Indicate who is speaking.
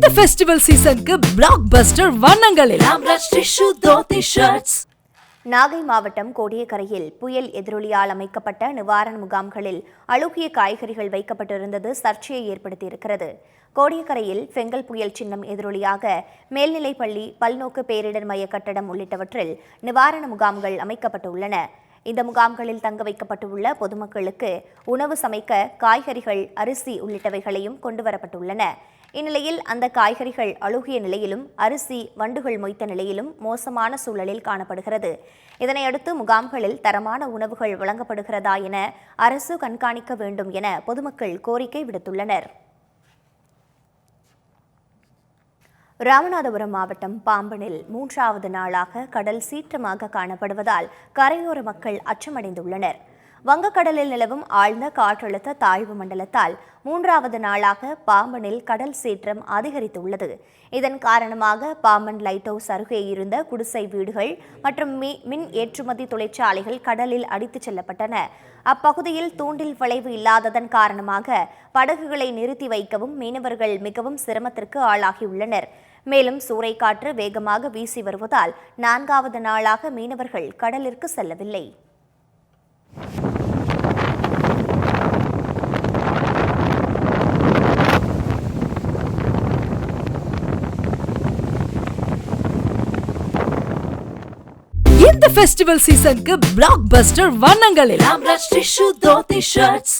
Speaker 1: இந்த ஃபெஸ்டிவல் சீசனுக்கு பிளாக் பஸ்டர் வண்ணங்களில் ஆம்ரஷ் டிஷ்யூ தோத்தி ஷர்ட்ஸ்.
Speaker 2: நாகை மாவட்டம் கோடியக்கரையில் புயல் எதிரொலியால் அமைக்கப்பட்ட நிவாரண முகாம்களில் அழுகிய காய்கறிகள் வைக்கப்பட்டிருந்தது சர்ச்சையை ஏற்படுத்தியிருக்கிறது. கோடியக்கரையில் பெங்கல் புயல் சின்னம் எதிரொலியாக மேல்நிலைப்பள்ளி, பல்நோக்கு பேரிடர் மைய கட்டடம் உள்ளிட்டவற்றில் நிவாரண முகாம்கள் அமைக்கப்பட்டுள்ளன. இந்த முகாம்களில் தங்க வைக்கப்பட்டுள்ள பொதுமக்களுக்கு உணவு சமைக்க காய்கறிகள், அரிசி உள்ளிட்டவைகளையும் கொண்டுவரப்பட்டுள்ளன. இந்நிலையில் அந்த காய்கறிகள் அழுகிய நிலையிலும், அரிசி வண்டுகள் மொய்த்த நிலையிலும் மோசமான சூழலில் காணப்படுகிறது. இதனையடுத்து முகாம்களில் தரமான உணவுகள் வழங்கப்படுகிறதா என அரசு கண்காணிக்க வேண்டும் என பொதுமக்கள் கோரிக்கை விடுத்துள்ளனர். ராமநாதபுரம் மாவட்டம் பாம்பனில் 3வது நாளாக கடல் சீற்றமாக காணப்படுவதால் கரையோர மக்கள் அச்சமடைந்துள்ளனர். வங்கக்கடலில் நிலவும் ஆழ்ந்த காற்றழுத்த தாழ்வு மண்டலத்தால் 3வது நாளாக பாம்பனில் கடல் சீற்றம் அதிகரித்துள்ளது. இதன் காரணமாக பாம்பன் லைட் ஹவுஸ் அருகே இருந்த குடிசை வீடுகள் மற்றும் மின் ஏற்றுமதி தொழிற்சாலைகள் கடலில் அடித்துச் செல்லப்பட்டன. அப்பகுதியில் தூண்டில் வளைவு இல்லாததன் காரணமாக படகுகளை நிறுத்தி வைக்கவும் மீனவர்கள் மிகவும் சிரமத்திற்கு ஆளாகியுள்ளனர். மேலும் சூறைக்காற்று வேகமாக வீசி வருவதால் 4வது நாளாக மீனவர்கள் கடலிற்கு செல்லவில்லை.
Speaker 1: இந்த ஃபெஸ்டிவல் சீசனுக்கு பிளாக் பஸ்டர் வண்ணங்களில் ஆம்ரஷ் டிஷ்யூ தோத்தி ஷர்ட்ஸ்.